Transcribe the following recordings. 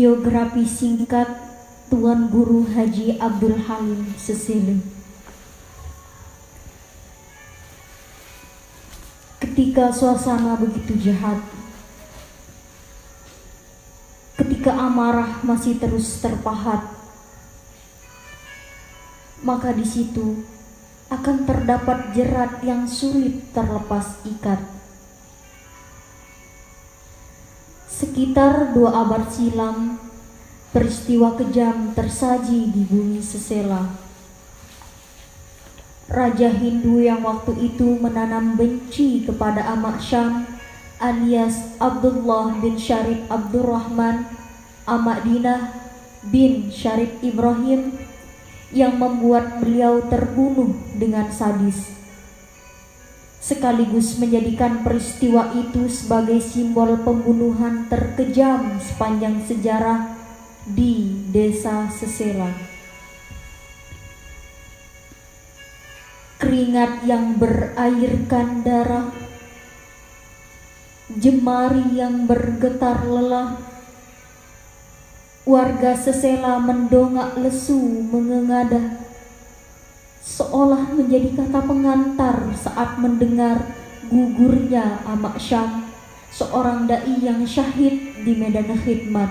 Biografi singkat Tuan Guru Haji Abdul Halim Sesele. Ketika suasana begitu jahat, ketika amarah masih terus terpahat, maka di situ akan terdapat jerat yang sulit terlepas ikat. Sekitar 2 abad silam, peristiwa kejam tersaji di bumi Sesela. Raja Hindu yang waktu itu menanam benci kepada Amak Syam alias Abdullah bin Syarif Abdurrahman Amak Dinah bin Syarif Ibrahim yang membuat beliau terbunuh dengan sadis, sekaligus menjadikan peristiwa itu sebagai simbol pembunuhan terkejam sepanjang sejarah di desa Sesela. Keringat yang berairkan darah, jemari yang bergetar lelah, warga Sesela mendongak lesu mengengadah, seolah menjadi kata pengantar saat mendengar gugurnya Amak Syam, seorang dai yang syahid di medan khidmat.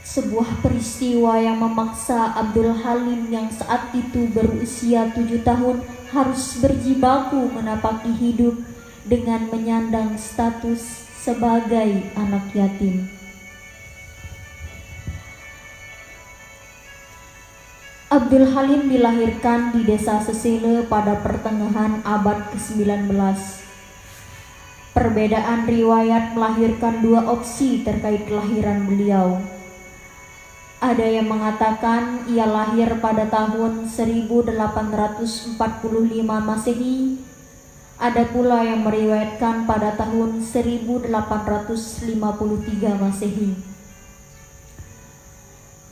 Sebuah peristiwa yang memaksa Abdul Halim yang saat itu berusia 7 tahun harus berjibaku menapaki hidup dengan menyandang status sebagai anak yatim. Abdul Halim dilahirkan di desa Sesele pada pertengahan abad ke-19. Perbedaan riwayat melahirkan 2 opsi terkait kelahiran beliau. Ada yang mengatakan ia lahir pada tahun 1845 Masehi. Ada pula yang meriwayatkan pada tahun 1853 Masehi.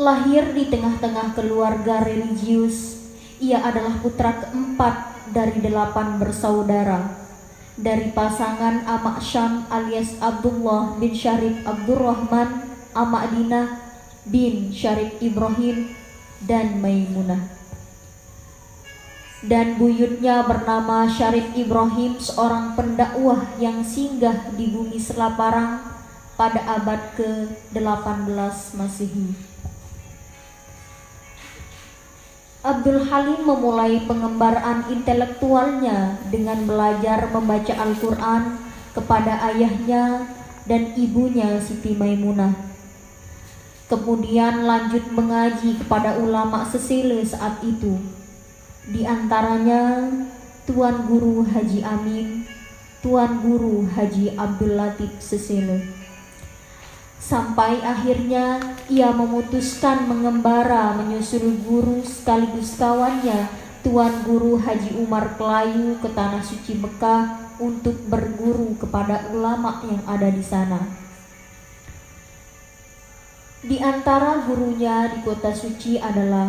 Lahir di tengah-tengah keluarga religius, ia adalah putra keempat dari 8 bersaudara dari pasangan Amak Syam alias Abdullah bin Syarif Abdurrahman Amak Dinah bin Syarif Ibrahim dan Maimunah. Dan buyutnya bernama Syarif Ibrahim, seorang pendakwah yang singgah di bumi Selaparang pada abad ke-18 Masehi. Abdul Halim memulai pengembaraan intelektualnya dengan belajar membaca Al-Quran kepada ayahnya dan ibunya Siti Maimunah. Kemudian lanjut mengaji kepada ulama Sesele saat itu, di antaranya Tuan Guru Haji Amin, Tuan Guru Haji Abdul Latif Sesele. Sampai akhirnya ia memutuskan mengembara menyusul guru sekaligus kawannya Tuan Guru Haji Umar Kelayu ke Tanah Suci Mekah untuk berguru kepada ulama yang ada di sana. Di antara gurunya di kota suci adalah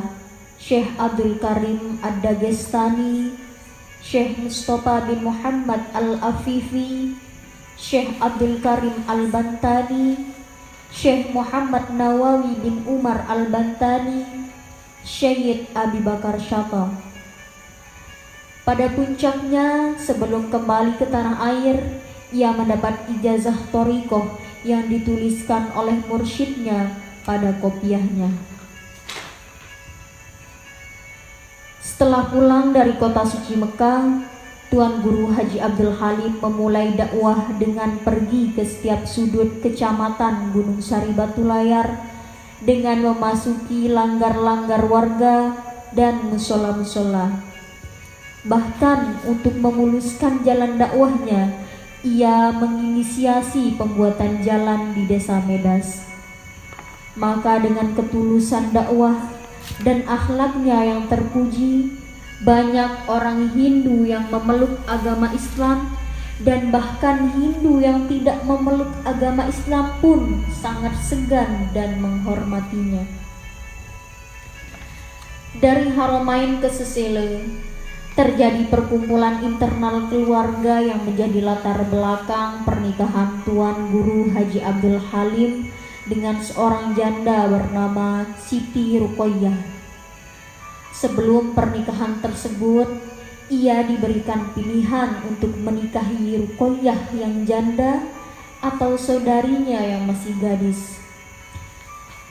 Syekh Abdul Karim Ad-Dagestani, Syekh Mustafa bin Muhammad Al-Afifi, Syekh Abdul Karim Al-Bantani, Syekh Muhammad Nawawi bin Umar Al-Bantani, Syed Abi Bakar Shata. Pada puncaknya, sebelum kembali ke tanah air, ia mendapat ijazah thariqah yang dituliskan oleh mursyidnya pada kopiahnya. Setelah pulang dari kota suci Mekah, Tuan Guru Haji Abdul Halim memulai dakwah dengan pergi ke setiap sudut kecamatan Gunung Sari Batu Layar dengan memasuki langgar-langgar warga dan musola-musola. Bahkan untuk memuluskan jalan dakwahnya, ia menginisiasi pembuatan jalan di desa Medas. Maka dengan ketulusan dakwah dan akhlaknya yang terpuji, banyak orang Hindu yang memeluk agama Islam, dan bahkan Hindu yang tidak memeluk agama Islam pun sangat segan dan menghormatinya. Dari Haramain ke Sesele, terjadi perkumpulan internal keluarga yang menjadi latar belakang pernikahan Tuan Guru Haji Abdul Halim dengan seorang janda bernama Siti Ruqayyah. Sebelum pernikahan tersebut, ia diberikan pilihan untuk menikahi Ruqayyah yang janda atau saudarinya yang masih gadis.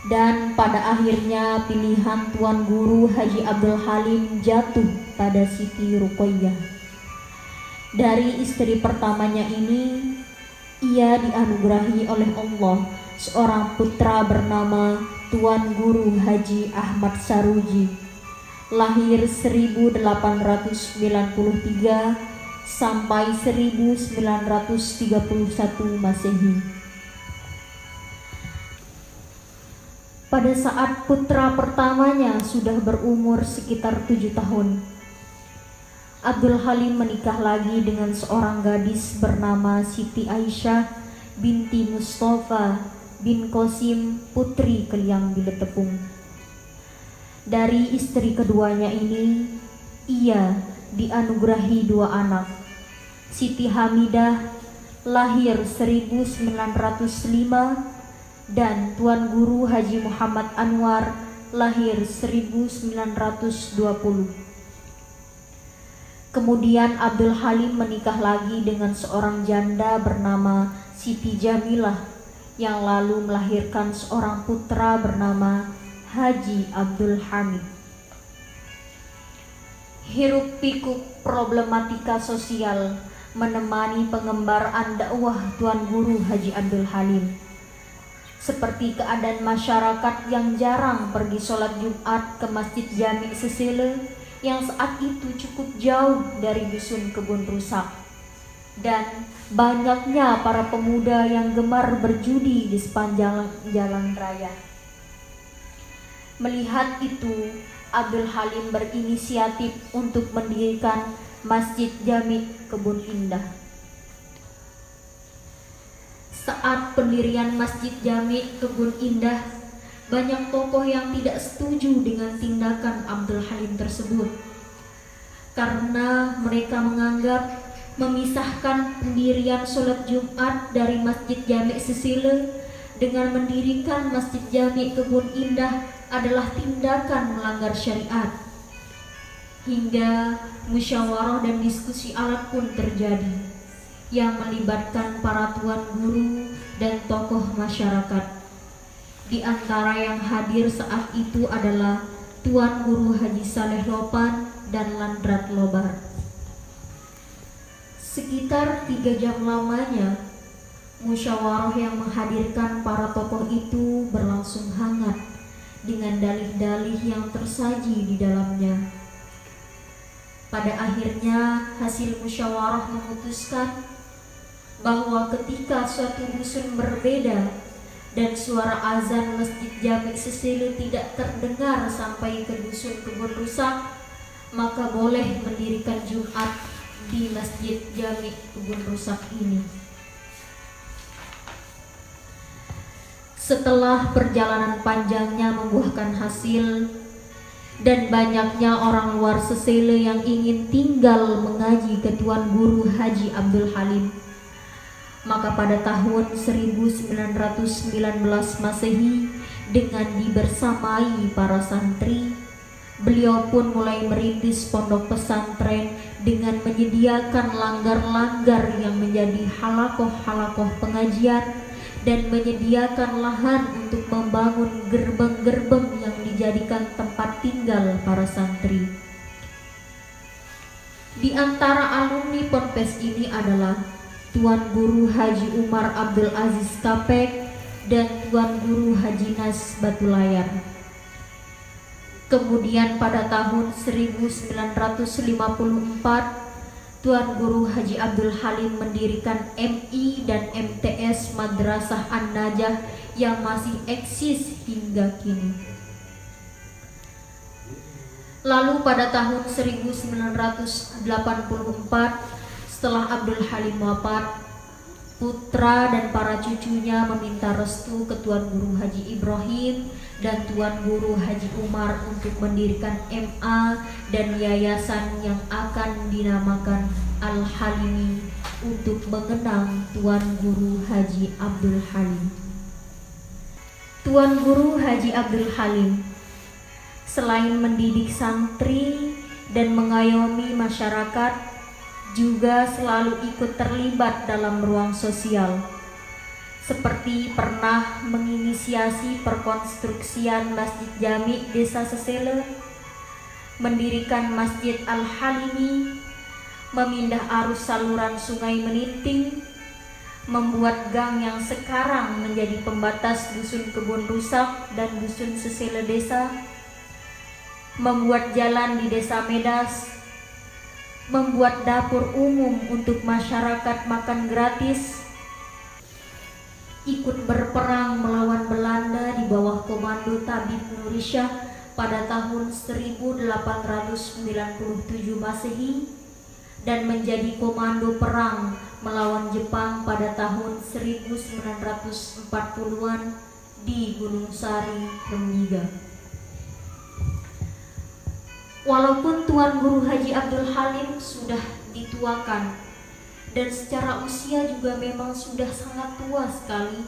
Dan pada akhirnya pilihan Tuan Guru Haji Abdul Halim jatuh pada Siti Ruqayyah. Dari istri pertamanya ini, ia dianugerahi oleh Allah seorang putra bernama Tuan Guru Haji Ahmad Saruji, lahir 1893 sampai 1931 Masehi. Pada saat putra pertamanya sudah berumur sekitar 7 tahun, Abdul Halim menikah lagi dengan seorang gadis bernama Siti Aisyah binti Mustafa bin Qasim putri Keliang Biletepung. Dari istri keduanya ini, ia dianugerahi 2 anak. Siti Hamidah lahir 1905 dan Tuan Guru Haji Muhammad Anwar lahir 1920. Kemudian Abdul Halim menikah lagi dengan seorang janda bernama Siti Jamilah yang lalu melahirkan seorang putra bernama Haji Abdul Hamid. Hiruk pikuk problematika sosial menemani pengembaraan dakwah Tuan Guru Haji Abdul Halim, seperti keadaan masyarakat yang jarang pergi sholat Jumat ke Masjid Jami Sesele yang saat itu cukup jauh dari dusun Kebun Rusak, dan banyaknya para pemuda yang gemar berjudi di sepanjang jalan raya. Melihat itu, Abdul Halim berinisiatif untuk mendirikan Masjid Jami Kebun Indah. Saat pendirian Masjid Jami Kebun Indah, banyak tokoh yang tidak setuju dengan tindakan Abdul Halim tersebut, karena mereka menganggap memisahkan pendirian sholat Jumat dari Masjid Jami Sesile dengan mendirikan Masjid Jami Kebun Indah adalah tindakan melanggar syariat. Hingga musyawarah dan diskusi alat pun terjadi yang melibatkan para tuan guru dan tokoh masyarakat. Di antara yang hadir saat itu adalah Tuan Guru Haji Saleh Lopan dan Landrat Lobar. Sekitar 3 jam lamanya, musyawarah yang menghadirkan para tokoh itu berlangsung hangat dengan dalih-dalih yang tersaji di dalamnya. Pada akhirnya hasil musyawarah memutuskan bahwa ketika suatu dusun berbeda dan suara azan Masjid Jami Sesele tidak terdengar sampai ke dusun Kebun Rusak, maka boleh mendirikan Jumat di Masjid Jami Kebun Rusak ini. Setelah perjalanan panjangnya membuahkan hasil dan banyaknya orang luar Sesele yang ingin tinggal mengaji ke Tuan Guru Haji Abdul Halim, maka pada tahun 1919 Masehi, dengan dibersamai para santri, beliau pun mulai merintis pondok pesantren dengan menyediakan langgar-langgar yang menjadi halakoh-halakoh pengajian dan menyediakan lahan untuk membangun gerbang-gerbang yang dijadikan tempat tinggal para santri. Di antara alumni ponpes ini adalah Tuan Guru Haji Umar Abdul Aziz Kapek dan Tuan Guru Haji Nas Batulayar. Kemudian pada tahun 1954, Tuan Guru Haji Abdul Halim mendirikan MI dan MTS Madrasah An-Najah yang masih eksis hingga kini. Lalu pada tahun 1984, setelah Abdul Halim wafat, Putra dan para cucunya meminta restu ke Tuan Guru Haji Ibrahim dan Tuan Guru Haji Umar untuk mendirikan MA dan yayasan yang akan dinamakan Al-Halimi untuk mengenang Tuan Guru Haji Abdul Halim. Tuan Guru Haji Abdul Halim selain mendidik santri dan mengayomi masyarakat, juga selalu ikut terlibat dalam ruang sosial, seperti pernah menginisiasi perkonstruksian Masjid Jami Desa Sesele, mendirikan Masjid Al-Halimi, memindah arus saluran Sungai Meninting, membuat gang yang sekarang menjadi pembatas Dusun Kebun Rusak dan Dusun Sesele Desa, membuat jalan di Desa Medas, membuat dapur umum untuk masyarakat makan gratis, ikut berperang melawan Belanda di bawah komando Tabib Nurisyah pada tahun 1897 Masehi, dan menjadi komando perang melawan Jepang pada tahun 1940-an di Gunung Sari, Remiga. Walaupun Tuan Guru Haji Abdul Halim sudah dituakan dan secara usia juga memang sudah sangat tua sekali,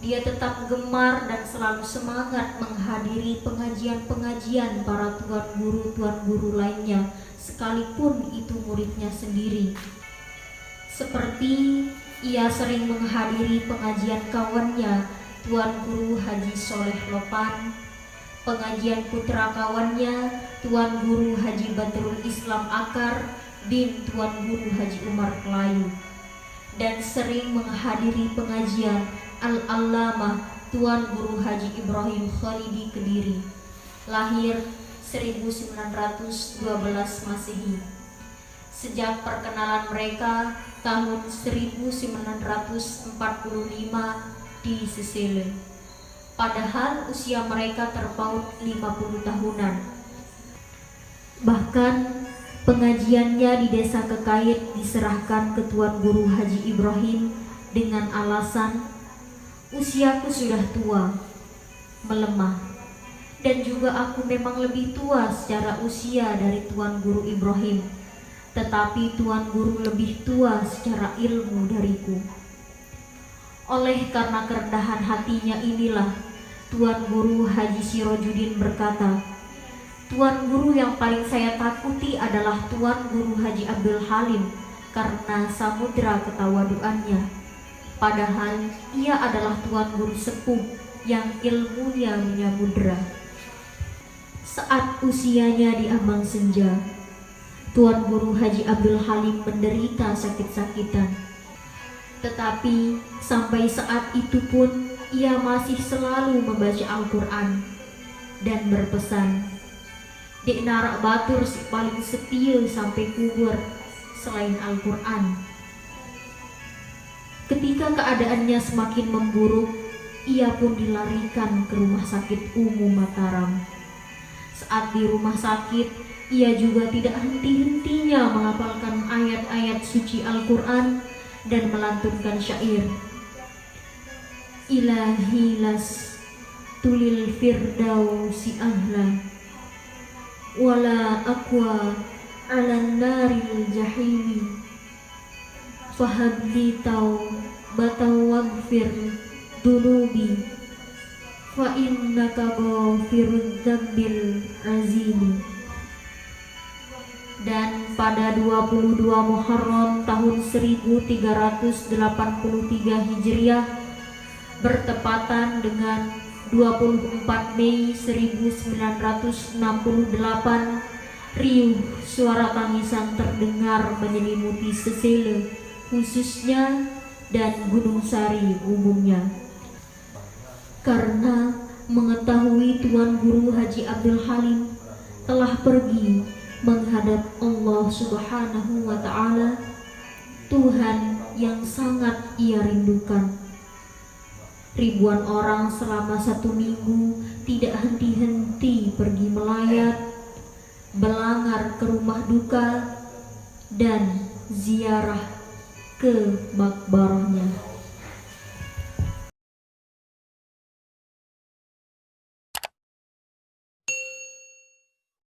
dia tetap gemar dan selalu semangat menghadiri pengajian-pengajian para tuan guru lainnya, sekalipun itu muridnya sendiri. Seperti ia sering menghadiri pengajian kawannya Tuan Guru Haji Soleh Lopan, pengajian putra kawannya Tuan Guru Haji Badrul Islam Akar bin Tuan Guru Haji Umar Kelayu, dan sering menghadiri pengajian Al-Allamah Tuan Guru Haji Ibrahim Khalidi Kediri, lahir 1912 Masehi. Sejak perkenalan mereka tahun 1945 di Sesele, padahal usia mereka terpaut 50 tahunan. Bahkan pengajiannya di Desa Kekait diserahkan ke Tuan Guru Haji Ibrahim dengan alasan, usiaku sudah tua, melemah, dan juga aku memang lebih tua secara usia dari Tuan Guru Ibrahim, tetapi Tuan Guru lebih tua secara ilmu dariku. Oleh karena kerendahan hatinya inilah Tuan Guru Haji Sirojudin berkata, Tuan Guru yang paling saya takuti adalah Tuan Guru Haji Abdul Halim karena samudra ketawaduannya. Padahal ia adalah Tuan Guru sepuh yang ilmunya menyamudra. Saat usianya di ambang senja, Tuan Guru Haji Abdul Halim menderita sakit-sakitan. Tetapi sampai saat itu pun ia masih selalu membaca Al-Quran dan berpesan, Dek narak batur si paling setia sampai kubur selain Al-Quran. Ketika keadaannya semakin memburuk, ia pun dilarikan ke Rumah Sakit Umum Mataram. Saat di rumah sakit, ia juga tidak henti-hentinya menghafalkan ayat-ayat suci Al-Quran dan melantunkan syair, Ilahi las tulil firdausi ahla wala aqwa ala naril jahimi fahabli taubatan waghfir dunubi fa innaka ghafirudz dzambil azimi. Dan pada 22 Muharram tahun 1383 Hijriah bertepatan dengan 24 Mei 1968, riuh suara tangisan terdengar menyelimuti Sesele khususnya dan Gunung Sari umumnya, karena mengetahui Tuan Guru Haji Abdul Halim telah pergi menghadap Allah Subhanahu wa Ta'ala, Tuhan yang sangat ia rindukan. Ribuan orang selama 1 minggu tidak henti-henti pergi melayat, belangar ke rumah duka, dan ziarah ke makbarahnya.